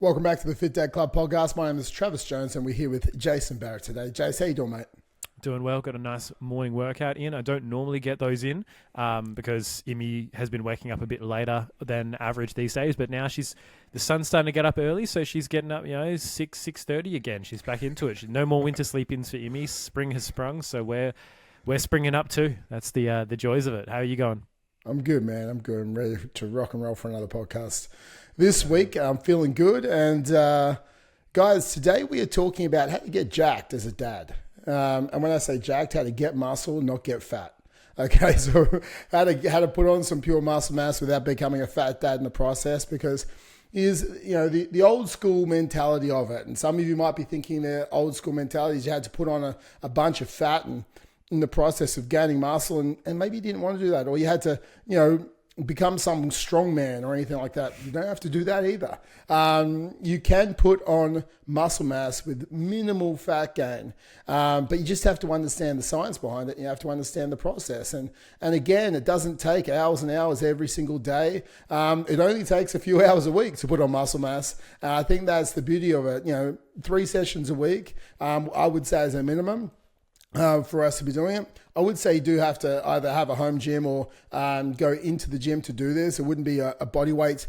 Welcome back to the Fit Dad Club podcast. My name is Travis Jones and we're here with Jason Barrett today. Jace, how you doing, mate? Doing well. Got a nice morning workout in. I don't normally get those in because Imi has been waking up a bit later than average these days. But now the sun's starting to get up early, so she's getting up, 6:30 again. She's back into it. No more winter sleep-ins for Imi. Spring has sprung, so we're springing up too. That's the joys of it. How are you going? I'm good, man. I'm good. I'm ready to rock and roll for another podcast. This week, I'm feeling good. And guys, today we are talking about how to get jacked as a dad. And when I say jacked, how to get muscle, not get fat. Okay, so how to put on some pure muscle mass without becoming a fat dad in the process, because the old school mentality of it. And some of you might be thinking the old school mentality is you had to put on a bunch of fat and in the process of gaining muscle, and maybe you didn't want to do that, or you had to, become some strong man or anything like that. You don't have to do that either. You can put on muscle mass with minimal fat gain, but you just have to understand the science behind it. You have to understand the process. And again, it doesn't take hours and hours every single day. It only takes a few hours a week to put on muscle mass. I think that's the beauty of it. 3 sessions a week, I would say as a minimum. For us to be doing it. I would say you do have to either have a home gym or go into the gym to do this. It wouldn't be a body weight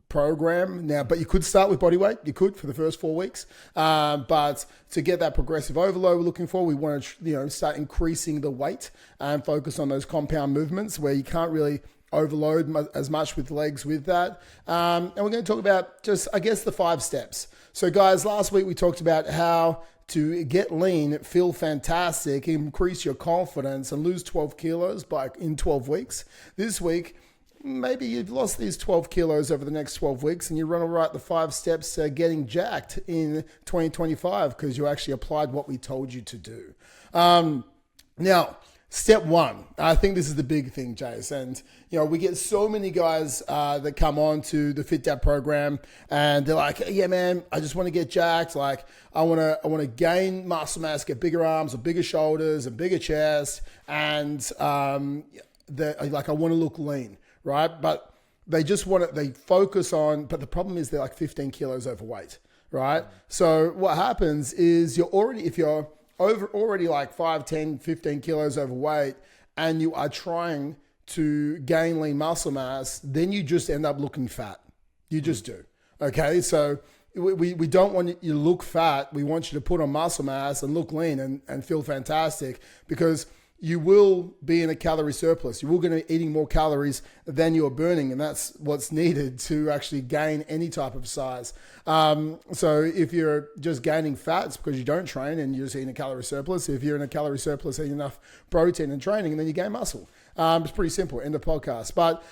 program now, but you could start with body weight. You could for the first 4 weeks, but to get that progressive overload we're looking for, we want to start increasing the weight and focus on those compound movements where you can't really overload as much with legs with that. And we're going to talk about just, I guess, the 5 steps. So guys, last week we talked about how to get lean, feel fantastic, increase your confidence, and lose 12 kilos in 12 weeks. This week, maybe you've lost these 12 kilos over the next 12 weeks and you run all right the 5 steps to getting jacked in 2025 because you actually applied what we told you to do. Now, step 1, I think this is the big thing, Jace. And, we get so many guys that come on to the Fit Dad program and they're like, yeah, man, I just want to get jacked. Like, I want to gain muscle mass, get bigger arms or bigger shoulders and bigger chest. And I want to look lean, right? But they just they focus on, but the problem is they're like 15 kilos overweight, right? So what happens is if you're already like 5, 10, 15 kilos overweight and you are trying to gain lean muscle mass, then you just end up looking fat. You just do. Okay. So we don't want you to look fat. We want you to put on muscle mass and look lean and feel fantastic, because you will be in a calorie surplus. You will going to be eating more calories than you're burning, and that's what's needed to actually gain any type of size. So if you're just gaining fat, it's because you don't train and you're just eating a calorie surplus. If you're in a calorie surplus, eating enough protein and training, and then you gain muscle. It's pretty simple. End of podcast. But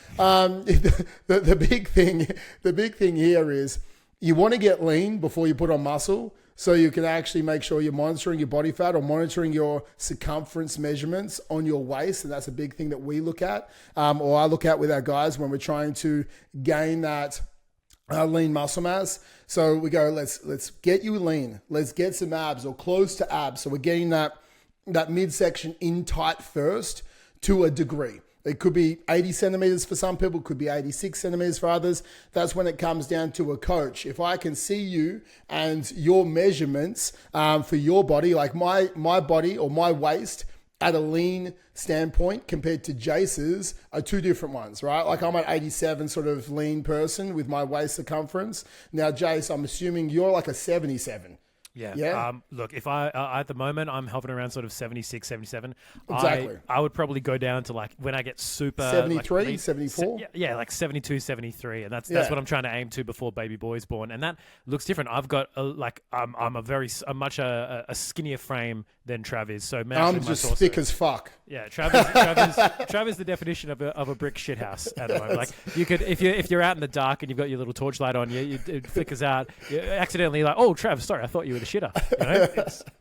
the big thing here is you want to get lean before you put on muscle, so you can actually make sure you're monitoring your body fat or monitoring your circumference measurements on your waist. And that's a big thing that we look at, or I look at with our guys when we're trying to gain that lean muscle mass. So we go, let's get you lean. Let's get some abs or close to abs. So we're getting that midsection in tight first to a degree. It could be 80 centimeters for some people, could be 86 centimeters for others. That's when it comes down to a coach. If I can see you and your measurements for your body, like my body or my waist at a lean standpoint compared to Jace's are 2 different ones, right? Like I'm an 87 sort of lean person with my waist circumference. Now, Jace, I'm assuming you're like a 77. Yeah. Look, if I at the moment I'm hovering around sort of 76, 77. Exactly. I would probably go down to like when I get super 73, 74. Yeah, like 72, 73, and that's what I'm trying to aim to before baby boy's born, and that looks different. I've got I'm much a skinnier frame than Trav is, so I'm just thick as fuck. Yeah, Trav is the definition of a brick shit house at the moment. Like you could if you're out in the dark and you've got your little torchlight on, it flickers out. You're accidentally like, oh Trav, sorry, I thought you were the shitter.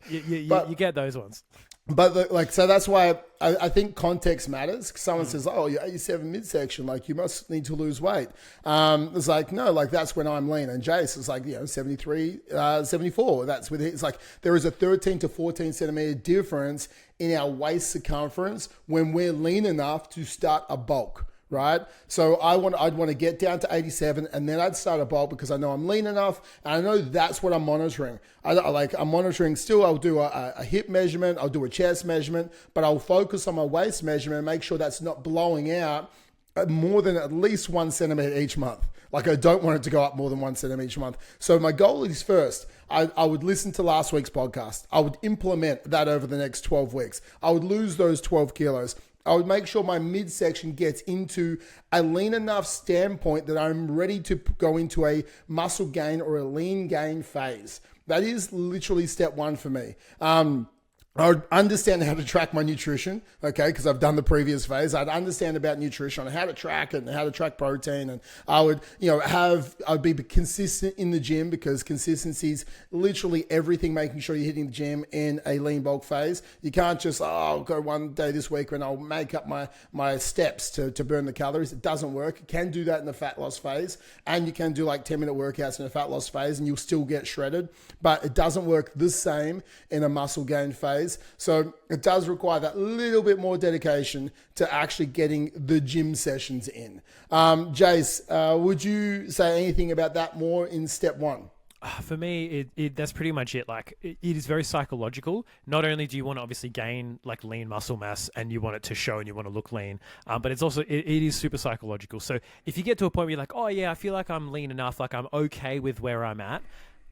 You get those ones. But so that's why I think context matters. Someone says, oh, you're 87 midsection, like you must need to lose weight. It's like, no, like that's when I'm lean. And Jace is like, 73, 74. That's with it. It's like there is a 13 to 14 centimeter difference in our waist circumference when we're lean enough to start a bulk. right? So I'd want to get down to 87, and then I'd start a bulk because I know I'm lean enough, and I know that's what I'm monitoring. I'm monitoring still. I'll do a hip measurement, I'll do a chest measurement, but I'll focus on my waist measurement and make sure that's not blowing out more than at least 1 centimeter each month. Like, I don't want it to go up more than 1 centimeter each month. So my goal is first, I would listen to last week's podcast. I would implement that over the next 12 weeks. I would lose those 12 kilos. I would make sure my midsection gets into a lean enough standpoint that I'm ready to go into a muscle gain or a lean gain phase. That is literally step one for me. I would understand how to track my nutrition, okay, because I've done the previous phase. I'd understand about nutrition, how to track it and how to track protein. And I would, I'd be consistent in the gym, because consistency is literally everything, making sure you're hitting the gym in a lean bulk phase. You can't just, I'll go one day this week and I'll make up my steps to burn the calories. It doesn't work. You can do that in the fat loss phase, and you can do like 10-minute workouts in a fat loss phase and you'll still get shredded, but it doesn't work the same in a muscle gain phase. So it does require that little bit more dedication to actually getting the gym sessions in. Jace, would you say anything about that more in step one? For me, that's pretty much it. Like, it is very psychological. Not only do you want to obviously gain like lean muscle mass and you want it to show and you want to look lean, but it's also, it is super psychological. So if you get to a point where you're like, oh yeah, I feel like I'm lean enough, like I'm okay with where I'm at,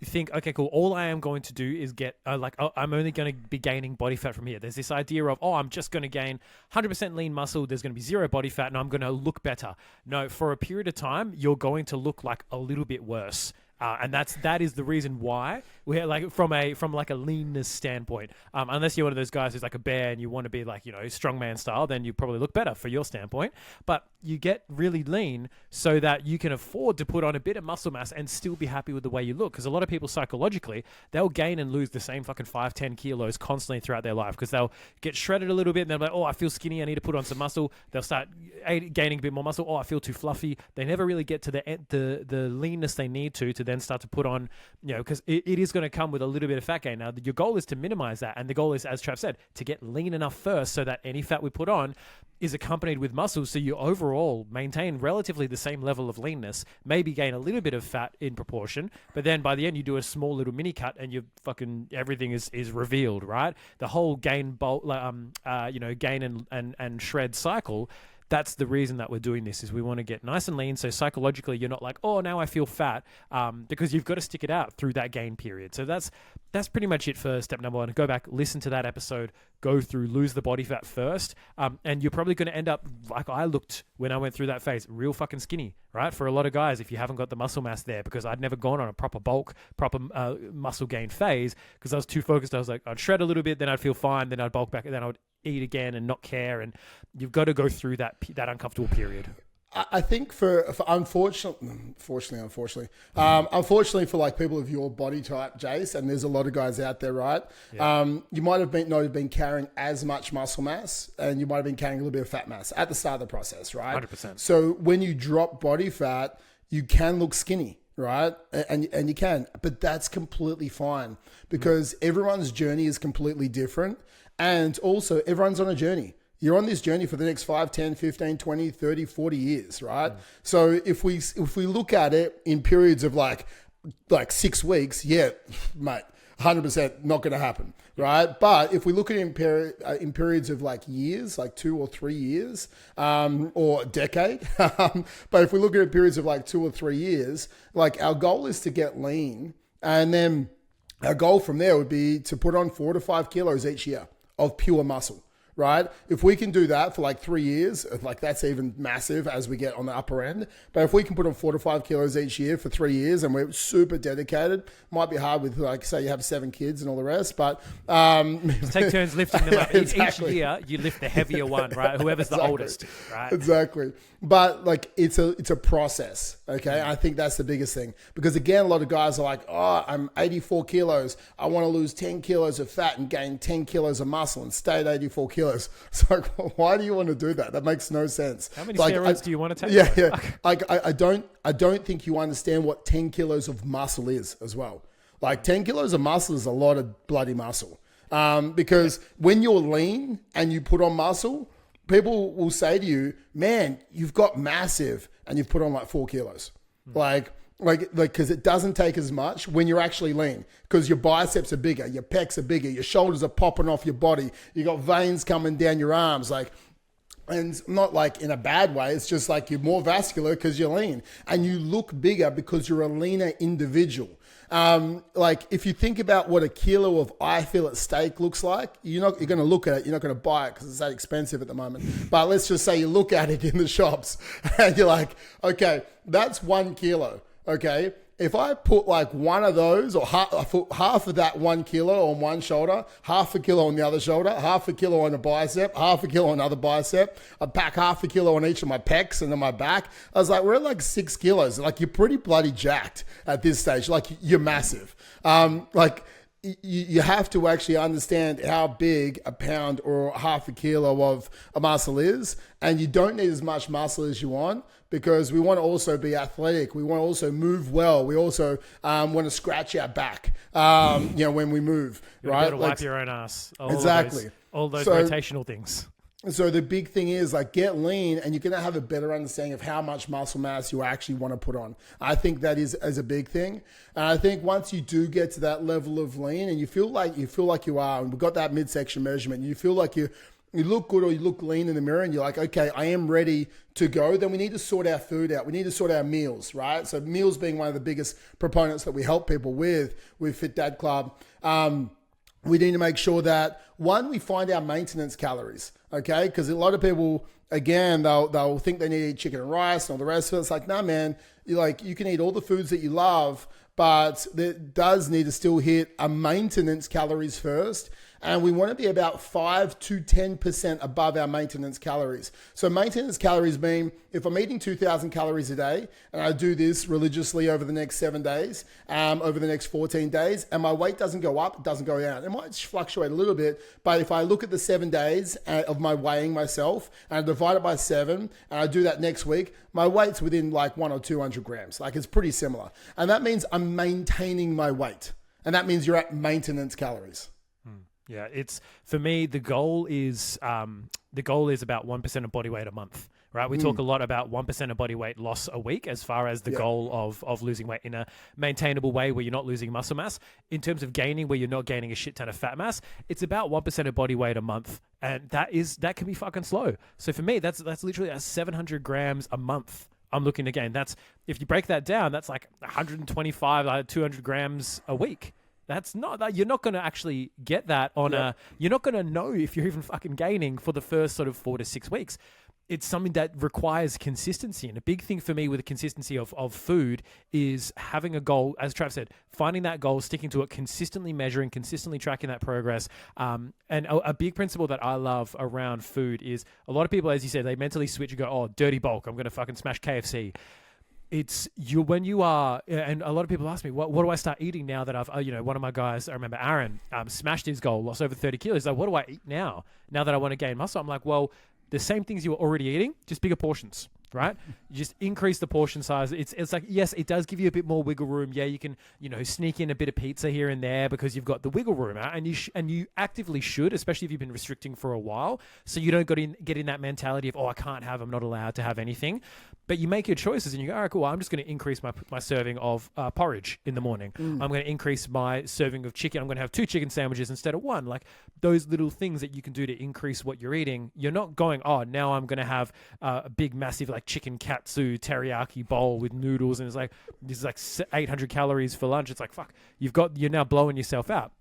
you think, okay, cool, all I am going to do is get, I'm only going to be gaining body fat from here. There's this idea of, I'm just going to gain 100% lean muscle. There's going to be zero body fat and I'm going to look better. No, for a period of time, you're going to look like a little bit worse. And that is the reason why we're like from a leanness standpoint. Unless you're one of those guys who's like a bear and you want to be like, strongman style, then you probably look better for your standpoint. But you get really lean so that you can afford to put on a bit of muscle mass and still be happy with the way you look. Because a lot of people psychologically, they'll gain and lose the same fucking 5-10 kilos constantly throughout their life, because they'll get shredded a little bit and they're like, I feel skinny, I need to put on some muscle. They'll start gaining a bit more muscle. I feel too fluffy. They never really get to the leanness they need to then start to put on, because it is going to come with a little bit of fat gain. Now, your goal is to minimize that. And the goal is, as Trav said, to get lean enough first so that any fat we put on is accompanied with muscle. So you overall maintain relatively the same level of leanness, maybe gain a little bit of fat in proportion. But then by the end, you do a small little mini cut and you fucking, everything is revealed, right? The whole gain, gain and shred cycle. That's the reason that we're doing this, is we want to get nice and lean. So psychologically, you're not like, now I feel fat, because you've got to stick it out through that gain period. So that's pretty much it for step number one. Go back, listen to that episode, go through, lose the body fat first. And you're probably going to end up like I looked when I went through that phase, real fucking skinny, right? For a lot of guys, if you haven't got the muscle mass there, because I'd never gone on a proper muscle gain phase, because I was too focused. I was like, I'd shred a little bit, then I'd feel fine, then I'd bulk back, and then I would eat again and not care. And you've got to go through that uncomfortable period. I think for unfortunately for like people of your body type, Jace, and there's a lot of guys out there, right? Yeah. You might have not have been carrying as much muscle mass, and you might have been carrying a little bit of fat mass at the start of the process, right? 100%. So when you drop body fat, you can look skinny, right? And you can, but that's completely fine, because everyone's journey is completely different. And also everyone's on a journey. You're on this journey for the next 5, 10, 15, 20, 30, 40 years, right? So if we look at it in periods of like 6 weeks, yeah, mate, 100% not going to happen, right? But if we look at it in periods of like years, like 2 or 3 years, or a decade, but if we look at it in periods of like 2 or 3 years, like our goal is to get lean, and then our goal from there would be to put on 4 to 5 kilos each year of pure muscle, right? If we can do that for like 3 years, like that's even massive as we get on the upper end. But if we can put on 4 to 5 kilos each year for 3 years, and we're super dedicated, might be hard with like, say you have 7 kids and all the rest, but take turns lifting them up. Exactly. Each year you lift the heavier one, right? Whoever's the oldest, right? Exactly. But like it's a process, okay? I think that's the biggest thing, because again, a lot of guys are like, I'm 84 kilos. I want to lose 10 kilos of fat and gain 10 kilos of muscle and stay at 84 kilos. It's like, why do you want to do that? That makes no sense. How many steroids do you want to take? Yeah. Like I don't think you understand what 10 kilos of muscle is as well. Like 10 kilos of muscle is a lot of bloody muscle. Because when you're lean and you put on muscle, people will say to you, man, you've got massive and you've put on like 4 kilos. Like, because it doesn't take as much when you're actually lean, because your biceps are bigger, your pecs are bigger, your shoulders are popping off your body, you got veins coming down your arms, like, and not like in a bad way. It's just like you're more vascular because you're lean, and you look bigger because you're a leaner individual. Like if you think about what a kilo of eye fillet steak looks like, you're going to look at it. You're not going to buy it because it's that expensive at the moment. But let's just say you look at it in the shops and you're like, okay, that's 1 kilo. Okay, if I put like one of those, or half of that 1 kilo on one shoulder, half a kilo on the other shoulder, half a kilo on a bicep, half a kilo on another bicep, I pack half a kilo on each of my pecs and on my back, I was like, we're at like 6 kilos. Like, you're pretty bloody jacked at this stage. Like, you're massive. You have to actually understand how big a pound or half a kilo of a muscle is, and you don't need as much muscle as you want, because we want to also be athletic. We want to also move well. We also want to scratch our back, when we move, right? Got to wipe your own ass. Exactly. All those rotational things. So the big thing is, like, get lean, and you're going to have a better understanding of how much muscle mass you actually want to put on. I think that is a big thing. And I think once you do get to that level of lean and you feel like you are, and we've got that midsection measurement, you feel like you look good or you look lean in the mirror and you're like, okay, I am ready to go, then we need to sort our food out. We need to sort our meals, right? So meals being one of the biggest proponents that we help people with Fit Dad Club. We need to make sure that, one, we find our maintenance calories, okay? Because a lot of people, again, they'll think they need to eat chicken and rice and all the rest of it. It's like, nah, man, you can eat all the foods that you love, but it does need to still hit a maintenance calories first. And we want to be about 5 to 10% above our maintenance calories. So maintenance calories mean if I'm eating 2,000 calories a day and I do this religiously over the next 7 days, over the next 14 days, and my weight doesn't go up, it doesn't go down. It might fluctuate a little bit, but if I look at the 7 days of my weighing myself and I divide it by 7 and I do that next week, my weight's within like 100 or 200 grams. Like, it's pretty similar. And that means I'm maintaining my weight. And that means you're at maintenance calories. Yeah, it's, for me, the goal is about 1% of body weight a month, right? We talk a lot about 1% of body weight loss a week as far as the goal of losing weight in a maintainable way where you're not losing muscle mass. In terms of gaining, where you're not gaining a shit ton of fat mass, it's about 1% of body weight a month. And that can be fucking slow. So for me, that's literally 700 grams a month I'm looking to gain. That's, if you break that down, that's like 125, 200 grams a week. That's not that, you're not going to actually get that on you're not going to know if you're even fucking gaining for the first sort of 4 to 6 weeks. It's something that requires consistency. And a big thing for me with the consistency of food is having a goal, as Trav said, finding that goal, sticking to it, consistently measuring, consistently tracking that progress. And a big principle that I love around food is, a lot of people, as you said, they mentally switch and go, oh, dirty bulk, I'm going to fucking smash KFC. It's you when you are, and a lot of people ask me, what do I start eating now that I've, one of my guys, I remember Aaron, smashed his goal, lost over 30 kilos. Like, what do I eat now that I want to gain muscle? I'm like, well, the same things you were already eating, just bigger portions, right? You just increase the portion size. It's like, yes, it does give you a bit more wiggle room. Yeah, you can, sneak in a bit of pizza here and there because you've got the wiggle room out, and you actively should, especially if you've been restricting for a while, so you don't get in that mentality of, oh, I can't have, I'm not allowed to have anything. But you make your choices and you go, all right, cool, I'm just going to increase my serving of porridge in the morning. I'm going to increase my serving of chicken. I'm going to have 2 chicken sandwiches instead of 1. Like, those little things that you can do to increase what you're eating. You're not going, oh, now I'm going to have a big, massive, like, chicken katsu teriyaki bowl with noodles, and it's like, this is like 800 calories for lunch. It's like, fuck, you're now blowing yourself out.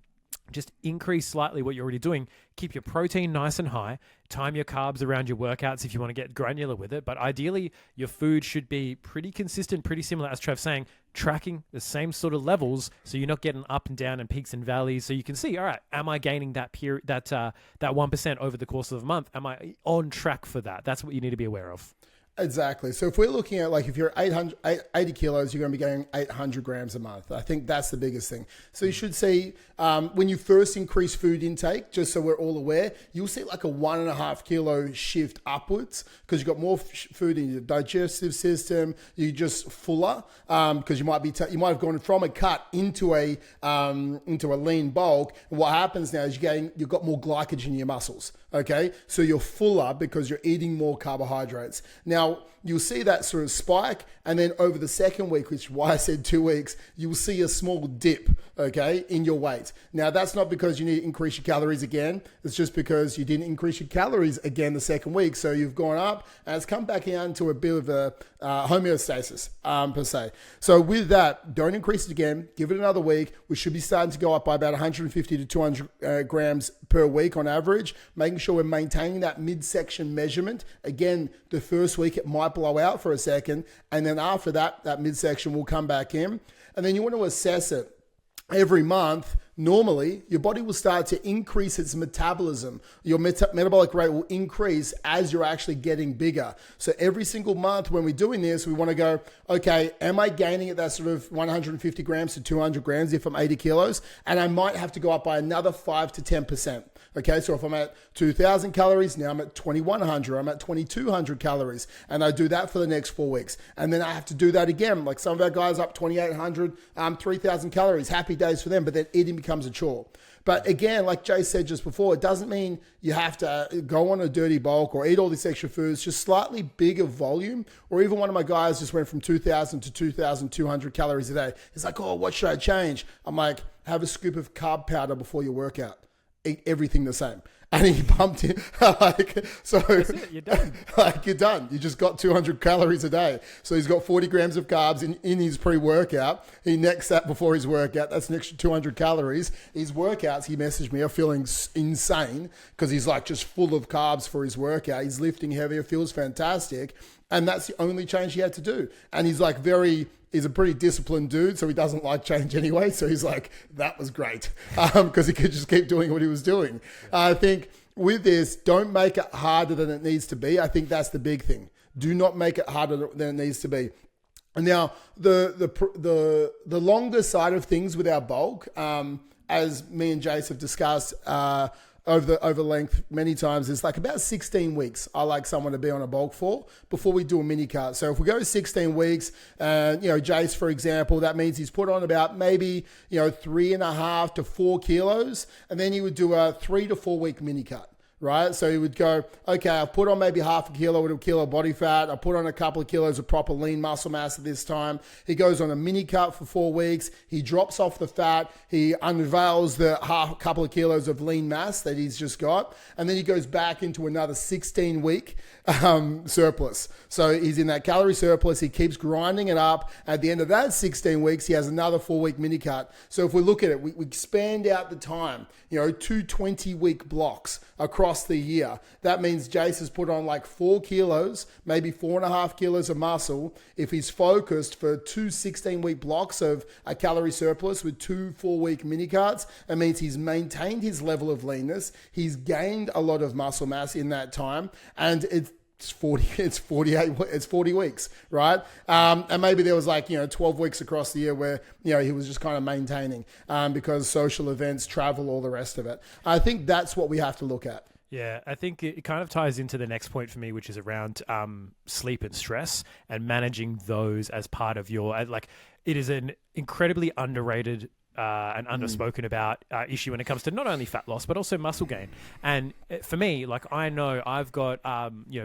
Just increase slightly what you're already doing. Keep your protein nice and high. Time your carbs around your workouts if you want to get granular with it. But ideally, your food should be pretty consistent, pretty similar, as Trev's saying, tracking the same sort of levels so you're not getting up and down and peaks and valleys. So you can see, all right, am I gaining that 1% over the course of a month? Am I on track for that? That's what you need to be aware of. Exactly. So if we're looking at like if you're 80 kilos, you're going to be getting 800 grams a month. I think that's the biggest thing. So you should see when you first increase food intake, just so we're all aware, you'll see like a 1.5 kilo shift upwards because you've got more food in your digestive system. You're just fuller because you might have gone from a cut into a lean bulk. And what happens now is you've got more glycogen in your muscles. Okay, so you're fuller because you're eating more carbohydrates. Now, you'll see that sort of spike, and then over the second week, which is why I said 2 weeks, you'll see a small dip, okay, in your weight. Now, that's not because you need to increase your calories again. It's just because you didn't increase your calories again the second week. So you've gone up, and it's come back down to a bit of a homeostasis, per se. So with that, don't increase it again. Give it another week. We should be starting to go up by about 150 to 200 grams per week on average, making sure we're maintaining that midsection measurement. Again, the first week it might blow out for a second, and then after that, that midsection will come back in. And then you want to assess it every month. Normally, your body will start to increase its metabolism. Your metabolic rate will increase as you're actually getting bigger. So every single month when we're doing this, we want to go, okay, am I gaining at that sort of 150 grams to 200 grams if I'm 80 kilos? And I might have to go up by another 5 to 10%. Okay, so if I'm at 2,000 calories, now I'm at 2,100, I'm at 2,200 calories, and I do that for the next 4 weeks. And then I have to do that again. Like some of our guys up 2,800, 3,000 calories, happy days for them, but then eating becomes a chore. But again, like Jay said just before, it doesn't mean you have to go on a dirty bulk or eat all this extra foods, just slightly bigger volume. Or even one of my guys just went from 2,000 to 2,200 calories a day. He's like, oh, what should I change? I'm like, have a scoop of carb powder before your workout. Eat everything the same. And he pumped it like, so That's it, you're done. like you're done. You just got 200 calories a day. So he's got 40 grams of carbs in his pre-workout. He necks that before his workout. That's an extra 200 calories. His workouts, he messaged me, are feeling insane because he's like just full of carbs for his workout. He's lifting heavier, feels fantastic. And that's the only change he had to do. And he's like he's a pretty disciplined dude, so he doesn't like change anyway. So he's like, that was great because he could just keep doing what he was doing. I think with this, don't make it harder than it needs to be. I think that's the big thing. Do not make it harder than it needs to be. And now, the longer side of things with our bulk, as me and Jace have discussed over length many times, is like about 16 weeks I like someone to be on a bulk for before we do a mini cut. So if we go 16 weeks, Jace, for example, that means he's put on about maybe 3.5 to 4 kilos, and then he would do a 3 to 4 week mini cut. Right? So he would go, okay, I've put on maybe half a kilo to a kilo of body fat. I put on a couple of kilos of proper lean muscle mass at this time. He goes on a mini cut for 4 weeks. He drops off the fat. He unveils the couple of kilos of lean mass that he's just got. And then he goes back into another 16-week surplus. So he's in that calorie surplus. He keeps grinding it up. At the end of that 16 weeks, he has another 4-week mini cut. So if we look at it, we expand out the time, 2 20-week blocks across the year. That means Jace has put on like 4 kilos, maybe 4.5 kilos of muscle. If he's focused for 2 16-week blocks of a calorie surplus with 2 4-week mini cuts, it means he's maintained his level of leanness. He's gained a lot of muscle mass in that time, and it's 40 weeks, right? And maybe there was 12 weeks across the year where, he was just kind of maintaining because social events, travel, all the rest of it. I think that's what we have to look at. Yeah, I think it kind of ties into the next point for me, which is around sleep and stress and managing those as part of your, it is an incredibly underrated and underspoken about issue when it comes to not only fat loss, but also muscle gain. And for me, I know I've got,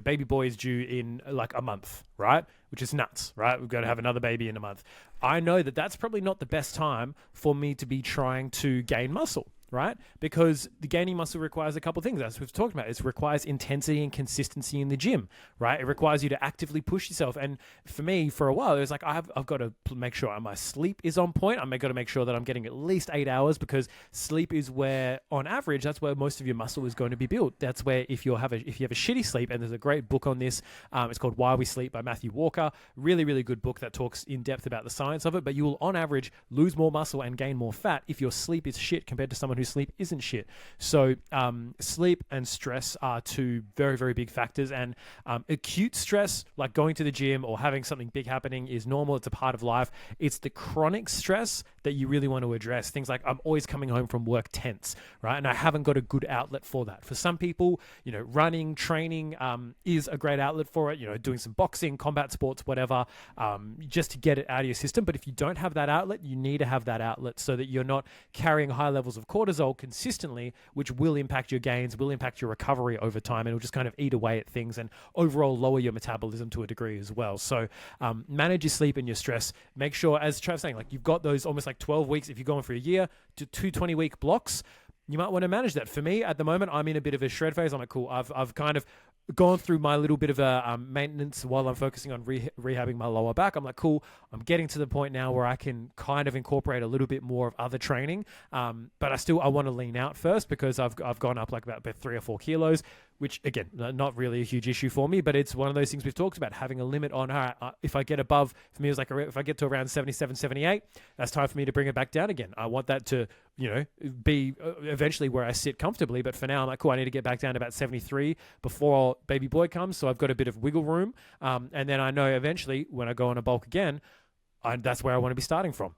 baby boy is due in a month, right? Which is nuts, right? We've got to have another baby in a month. I know that that's probably not the best time for me to be trying to gain muscle. Right? Because the gaining muscle requires a couple of things, as we've talked about. It requires intensity and consistency in the gym, right? It requires you to actively push yourself. And for me, for a while, it was I've got to make sure my sleep is on point. I've got to make sure that I'm getting at least 8 hours, because sleep is where, on average, that's where most of your muscle is going to be built. That's where if you have a shitty sleep, and there's a great book on this, it's called Why We Sleep by Matthew Walker. Really, really good book that talks in depth about the science of it. But you will, on average, lose more muscle and gain more fat if your sleep is shit compared to someone whose sleep isn't shit. So sleep and stress are two very, very big factors. And acute stress, like going to the gym or having something big happening, is normal. It's a part of life. It's the chronic stress that you really want to address. Things like, I'm always coming home from work tense, right? And I haven't got a good outlet for that. For some people, running, training is a great outlet for it, doing some boxing, combat sports, whatever, just to get it out of your system. But if you don't have that outlet, you need to have that outlet so that you're not carrying high levels of cortisol consistently, which will impact your gains, will impact your recovery over time, and it'll just kind of eat away at things and overall lower your metabolism to a degree as well. So manage your sleep and your stress. Make sure, as Trav's saying, like, you've got those almost like 12 weeks, if you're going for a year, to 2 20-week blocks. You might want to manage that. For me, at the moment, I'm in a bit of a shred phase. I'm like, cool, I've kind of gone through my little bit of a maintenance while I'm focusing on rehabbing my lower back. I'm like, cool, I'm getting to the point now where I can kind of incorporate a little bit more of other training. But I want to lean out first, because I've gone up like about 3 or 4 kilos, which, again, not really a huge issue for me, but it's one of those things we've talked about, having a limit on, if I get above, for me, it was like, if I get to around 77, 78, that's time for me to bring it back down again. I want that to, be eventually where I sit comfortably. But for now, I'm like, cool, I need to get back down to about 73 before baby boy comes. So I've got a bit of wiggle room. And then I know eventually when I go on a bulk again, that's where I want to be starting from.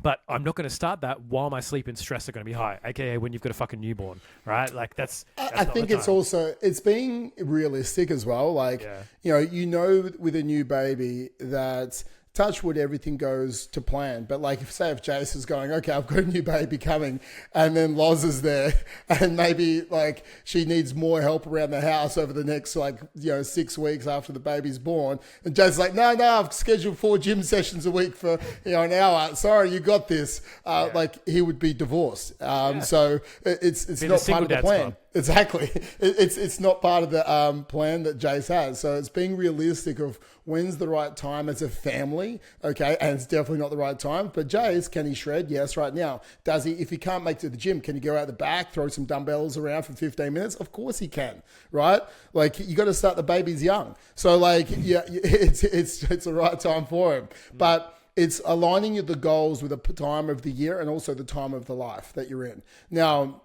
But I'm not going to start that while my sleep and stress are going to be high, aka when you've got a fucking newborn, right? Like that's I think it's being realistic as well. Like, with a new baby that, touch wood, everything goes to plan. But like, if Jace is going, okay, I've got a new baby coming, and then Loz is there, and maybe like she needs more help around the house over the next 6 weeks after the baby's born, and Jace's like, no, I've scheduled 4 gym sessions a week for an hour. Sorry, you got this. Like, he would be divorced. So it's not part of the plan. Club. Exactly. It's not part of the plan that Jace has. So it's being realistic of when's the right time as a family, okay? And it's definitely not the right time. But Jace, can he shred? Yes, right now. Does he? If he can't make it to the gym, can he go out the back, throw some dumbbells around for 15 minutes? Of course he can, right? Like, you got to start the babies young. So like, it's the right time for him. But it's aligning the goals with the time of the year and also the time of the life that you're in. Now,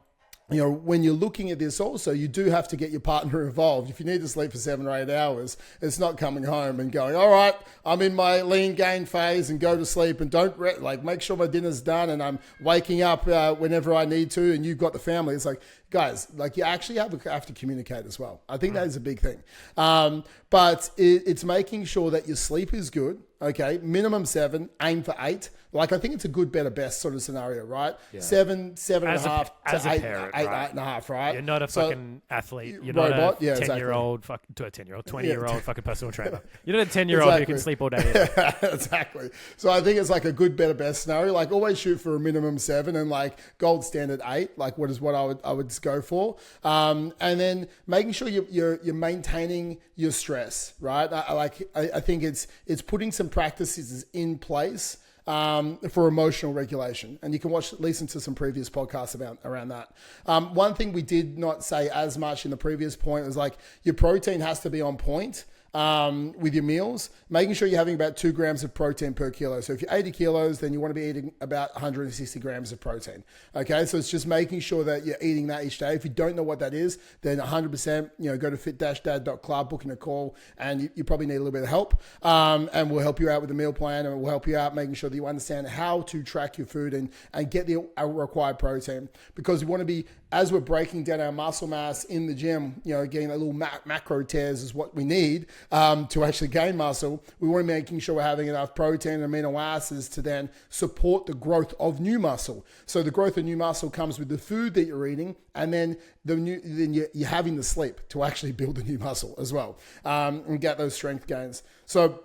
when you're looking at this also, you do have to get your partner involved. If you need to sleep for 7 or 8 hours, it's not coming home and going, all right, I'm in my lean gain phase, and go to sleep and don't, make sure my dinner's done and I'm waking up whenever I need to, and you've got the family. It's like, guys, like, you actually have to communicate as well. I think that is a big thing. But it's making sure that your sleep is good. Okay, minimum 7, aim for 8. Like, I think it's a good, better, best sort of scenario, right? Yeah. 7 and a half to 8, parent, 8 and a half, right? You're not a fucking athlete. You're not a 10-year-old, 20-year-old fucking personal trainer. You're not a 10-year-old who can sleep all day. Exactly. So I think it's like a good, better, best scenario. Like, always shoot for a minimum 7 and like gold standard 8. Like, what I would just go for. And then making sure you're maintaining your stress, right? I think it's putting some practices in place for emotional regulation. And you can listen to some previous podcasts around that. One thing we did not say as much in the previous point was like, your protein has to be on point. With your meals, making sure you're having about 2 grams of protein per kilo. So if you're 80 kilos, then you want to be eating about 160 grams of protein. Okay, so it's just making sure that you're eating that each day. If you don't know what that is, then 100%, go to fit-dad.club, book in a call, and you probably need a little bit of help. And we'll help you out with the meal plan, and we'll help you out making sure that you understand how to track your food and get the required protein. Because we want to be, as we're breaking down our muscle mass in the gym, getting a little macro tears is what we need to actually gain muscle. We want to be making sure we're having enough protein and amino acids to then support the growth of new muscle. So the growth of new muscle comes with the food that you're eating, and then you're having the sleep to actually build the new muscle as well, and get those strength gains. So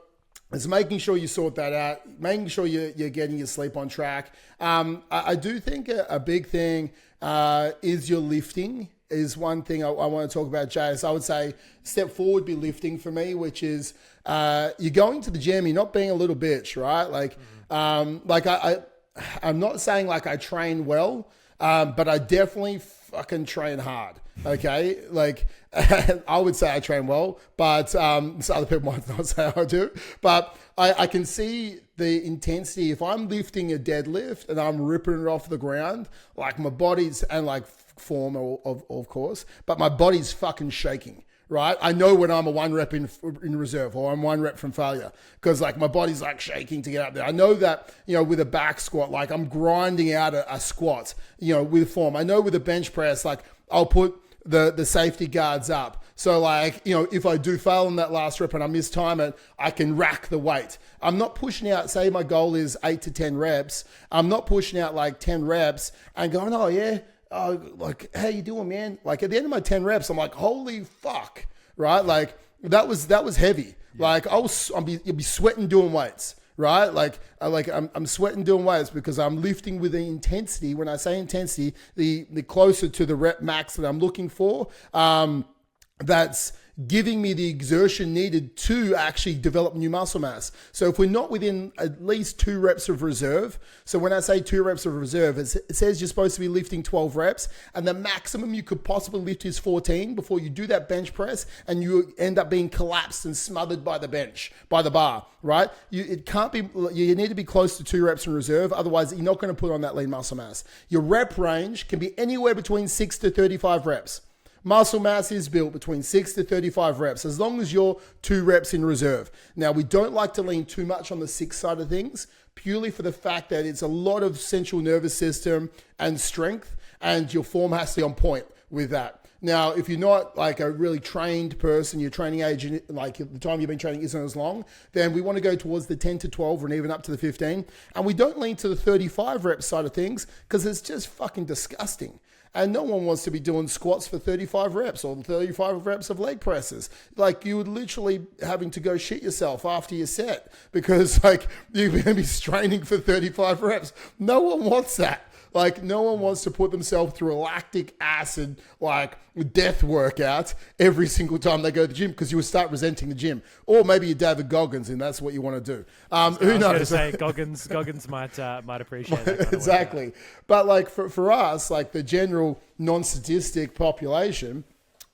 it's making sure you sort that out, making sure you're getting your sleep on track. I do think a big thing is your lifting. Is one thing I want to talk about, Jay. So I would say step 4 would be lifting for me, which is you're going to the gym, you're not being a little bitch, right? Like, I'm not saying like I train well, but I definitely fucking train hard. Okay, like I would say I train well, but some other people might not say I do. But I can see the intensity. If I'm lifting a deadlift and I'm ripping it off the ground, like my body's and like form of course, but my body's fucking shaking. Right, I know when I'm a 1 rep in reserve or I'm 1 rep from failure because like my body's like shaking to get up there. I know that with a back squat, like I'm grinding out a squat, with form. I know with a bench press, like I'll put the safety guards up. So like, if I do fail in that last rep and I mistime it, I can rack the weight. I'm not pushing out, say my goal is 8 to 10 reps. I'm not pushing out like 10 reps and going, oh yeah, like, how you doing, man? Like at the end of my 10 reps, I'm like, holy fuck, right? Like that was heavy. Yeah. Like you'll be sweating doing weights, right? Like I'm sweating doing weights because I'm lifting with the intensity. When I say intensity, the closer to the rep max that I'm looking for, that's giving me the exertion needed to actually develop new muscle mass. So if we're not within at least 2 reps of reserve, so when I say 2 reps of reserve, it says you're supposed to be lifting 12 reps and the maximum you could possibly lift is 14 before you do that bench press and you end up being collapsed and smothered by the bar, right? You need to be close to 2 reps in reserve. Otherwise, you're not going to put on that lean muscle mass. Your rep range can be anywhere between 6 to 35 reps. Muscle mass is built between 6 to 35 reps, as long as you're 2 reps in reserve. Now, we don't like to lean too much on the 6 side of things, purely for the fact that it's a lot of central nervous system and strength, and your form has to be on point with that. Now, if you're not like a really trained person, your training age, like the time you've been training isn't as long, then we want to go towards the 10 to 12 and even up to the 15. And we don't lean to the 35 rep side of things because it's just fucking disgusting. And no one wants to be doing squats for 35 reps or 35 reps of leg presses. Like you would literally having to go shit yourself after your set because like you're going to be straining for 35 reps. No one wants that. Like no one wants to put themselves through a lactic acid, like death workout every single time they go to the gym because you would start resenting the gym. Or maybe you're David Goggins and that's what you want to do. Who knows? I was going to say Goggins might appreciate that. Kind of exactly. But like for us, like the general non-statistic population,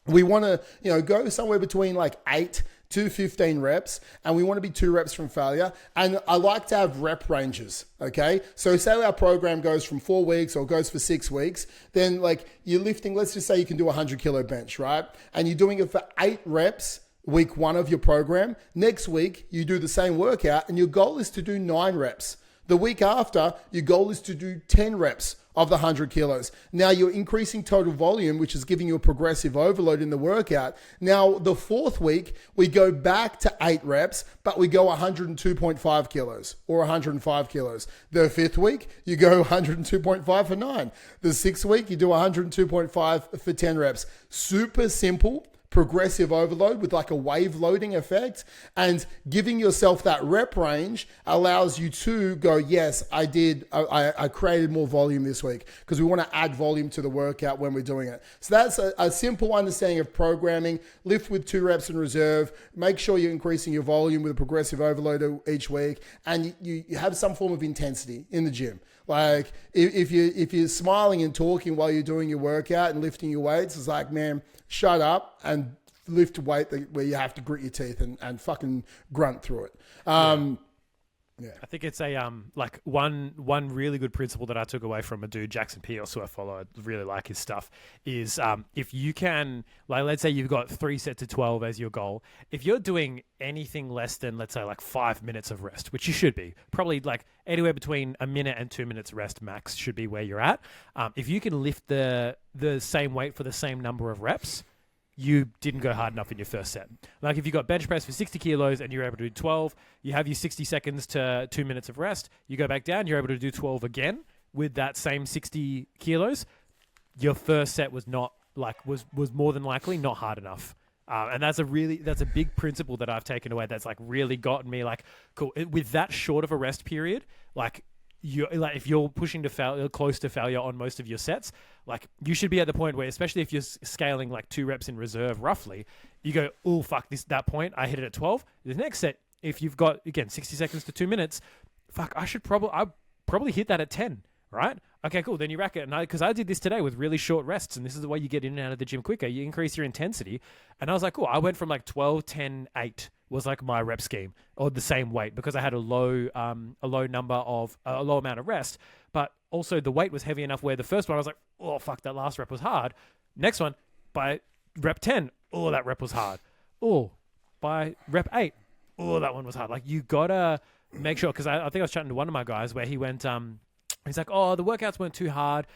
we want to, go somewhere between like 8 to 15 reps, and we want to be 2 reps from failure. And I like to have rep ranges, okay? So say our program goes from 4 weeks or goes for 6 weeks, then like you're lifting, let's just say you can do a 100 kilo bench, right? And you're doing it for 8 reps, week 1 of your program. Next week, you do the same workout, and your goal is to do 9 reps. The week after, your goal is to do 10 reps of the 100 kilos. Now you're increasing total volume, which is giving you a progressive overload in the workout. Now the 4th week, we go back to 8 reps, but we go 102.5 kilos or 105 kilos. The 5th week, you go 102.5 for 9. The 6th week, you do 102.5 for 10 reps. Super simple. Progressive overload with like a wave loading effect, and giving yourself that rep range allows you to go, yes, I created more volume this week because we want to add volume to the workout when we're doing it. So that's a simple understanding of programming. Lift with 2 reps in reserve, make sure you're increasing your volume with a progressive overload each week, and you have some form of intensity in the gym. Like if you're smiling and talking while you're doing your workout and lifting your weights, it's like, man, shut up and lift a weight where you have to grit your teeth and fucking grunt through it. Yeah. I think it's a like one really good principle that I took away from a dude, Jackson Pierce, who I follow. I really like his stuff. Is if you can, like, let's say you've got 3 sets of 12 as your goal. If you're doing anything less than, let's say, like 5 minutes of rest, which you should be, probably like anywhere between a minute and 2 minutes rest max should be where you're at. If you can lift the same weight for the same number of reps, you didn't go hard enough in your first set. Like if you got bench press for 60 kilos and you're able to do 12, you have your 60 seconds to 2 minutes of rest, you go back down, you're able to do 12 again with that same 60 kilos. Your first set was not like, was more than likely not hard enough. And that's a big principle that I've taken away. That's like really gotten me like, cool. With that short of a rest period, like, if you're pushing to failure, close to failure on most of your sets, like you should be at the point where, especially if you're scaling like 2 reps in reserve, roughly, you go, oh fuck, that point I hit it at 12. The next set, if you've got again 60 seconds to 2 minutes, fuck, I probably hit that at 10. right? Okay, cool. Then you rack it. And because I did this today with really short rests, and this is the way you get in and out of the gym quicker. You increase your intensity. And I was like, cool. I went from like 12, 10, 8 was like my rep scheme, or the same weight, because I had a low amount of rest. But also the weight was heavy enough where the first one I was like, oh fuck, that last rep was hard. Next one, by rep 10, oh, that rep was hard. Oh, by rep 8, oh, that one was hard. Like, you gotta make sure, because I think I was chatting to one of my guys where he went, he's like, oh, the workouts weren't too hard.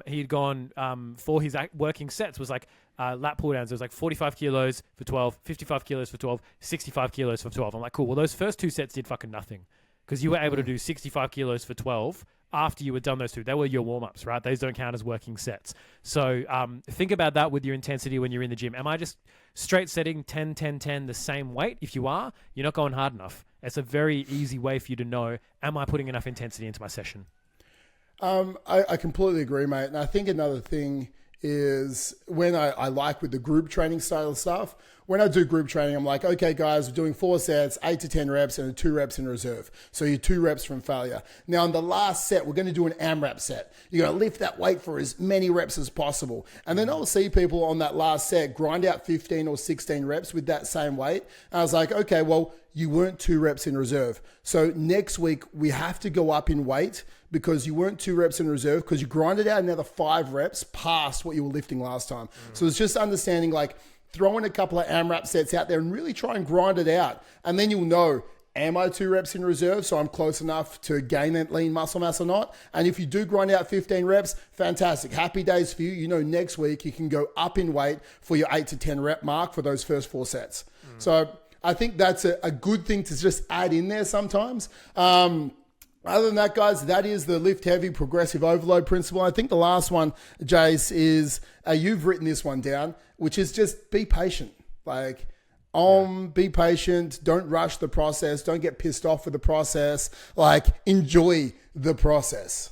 He'd gone for his working sets was like lat pull downs. It was like 45 kilos for 12, 55 kilos for 12, 65 kilos for 12. I'm like, cool. Well, those first two sets did fucking nothing, because you were able to do 65 kilos for 12 after you had done those two. They were your warm-ups, right? Those don't count as working sets. So think about that with your intensity when you're in the gym. Am I just straight setting 10, 10, 10, the same weight? If you are, you're not going hard enough. It's a very easy way for you to know, am I putting enough intensity into my session? I completely agree, mate. And I think another thing is when I like with the group training style stuff, when I do group training, I'm like, okay, guys, we're doing 4 sets, 8 to 10 reps, and 2 reps in reserve. So you're 2 reps from failure. Now, in the last set, we're going to do an AMRAP set. You're going to lift that weight for as many reps as possible. And then I'll see people on that last set grind out 15 or 16 reps with that same weight. And I was like, okay, well, you weren't 2 reps in reserve. So next week, we have to go up in weight because you weren't 2 reps in reserve, because you grinded out another 5 reps past what you were lifting last time. So it's just understanding, like, throwing a couple of AMRAP sets out there and really try and grind it out. And then you'll know, am I 2 reps in reserve, so I'm close enough to gain that lean muscle mass or not? And if you do grind out 15 reps, fantastic. Happy days for you. You know, next week you can go up in weight for your 8 to 10 rep mark for those first 4 sets. So I think that's a good thing to just add in there sometimes. Other than that, guys, that is the lift heavy progressive overload principle. I think the last one, Jace, is you've written this one down, which is just be patient. Like, be patient. Don't rush the process. Don't get pissed off with the process. Like, enjoy the process.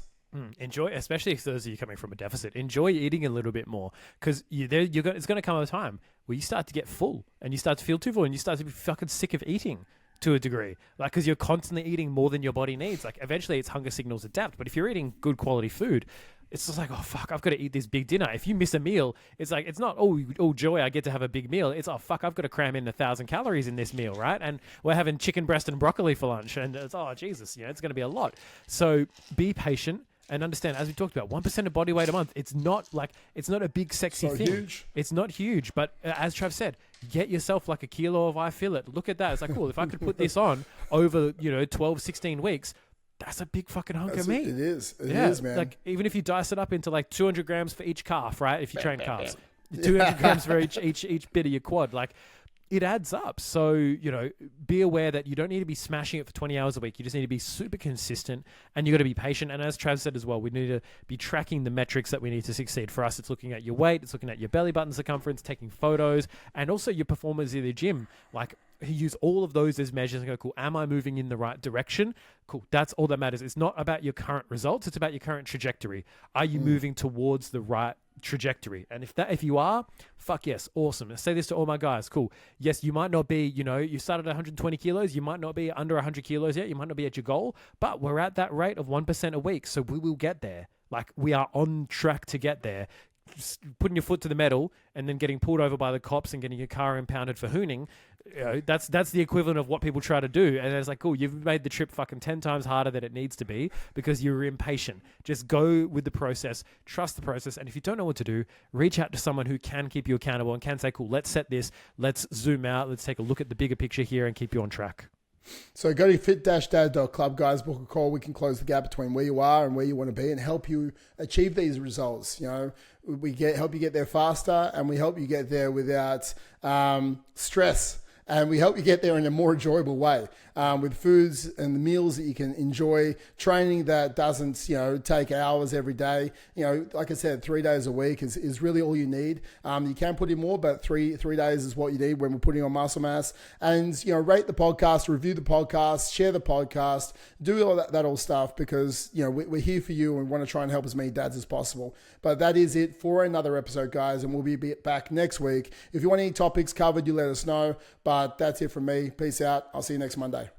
Enjoy, especially if those of you coming from a deficit, enjoy eating a little bit more, because it's going to come a time where you start to get full and you start to feel too full and you start to be fucking sick of eating to a degree, like, because you're constantly eating more than your body needs. Like, eventually its hunger signals adapt, but if you're eating good quality food, it's just like, oh fuck, I've got to eat this big dinner. If you miss a meal, it's like, it's not, oh joy, I get to have a big meal. It's, oh fuck, I've got to cram in 1,000 calories in this meal, right? And we're having chicken breast and broccoli for lunch, and it's, oh Jesus, it's going to be a lot. So be patient. And understand, as we talked about, 1% of body weight a month, it's not a big sexy thing. Huge. It's not huge. But as Trav said, get yourself like a kilo of I Feel It. Look at that. It's like, cool, if I could put this on over, 12, 16 weeks, that's a big fucking hunk of meat. It is. It is, man. Like, even if you dice it up into like 200 grams for each calf, right? If you train calves. 200 grams for each bit of your quad. Like, it adds up. So, be aware that you don't need to be smashing it for 20 hours a week. You just need to be super consistent, and you got to be patient. And as Trav said as well, we need to be tracking the metrics that we need to succeed. For us, it's looking at your weight, it's looking at your belly button circumference, taking photos, and also your performance in the gym. Like, use all of those as measures and go, cool, am I moving in the right direction? Cool, that's all that matters. It's not about your current results, it's about your current trajectory. Are you moving towards the right trajectory? And if you are, fuck yes, awesome. I say this to all my guys, cool. Yes, you might not be, you started at 120 kilos, you might not be under 100 kilos yet, you might not be at your goal, but we're at that rate of 1% a week, so we will get there. Like, we are on track to get there. Just putting your foot to the metal and then getting pulled over by the cops and getting your car impounded for hooning, that's the equivalent of what people try to do. And it's like, cool, you've made the trip fucking 10 times harder than it needs to be because you're impatient. Just go with the process, trust the process, and if you don't know what to do, reach out to someone who can keep you accountable and can say, cool, let's set this, let's zoom out, let's take a look at the bigger picture here and keep you on track. So go to fit-dad.club, guys, book a call. We can close the gap between where you are and where you want to be and help you achieve these results. We help you get there faster, and we help you get there without stress. And we help you get there in a more enjoyable way with foods and the meals that you can enjoy, training that doesn't, take hours every day. Like I said, 3 days a week is really all you need. You can put in more, but three days is what you need when we're putting on muscle mass. And, rate the podcast, review the podcast, share the podcast, do all that all stuff because, we're here for you and we want to try and help as many dads as possible. But that is it for another episode, guys, and we'll be back next week. If you want any topics covered, you let us know. But that's it from me. Peace out. I'll see you next Monday.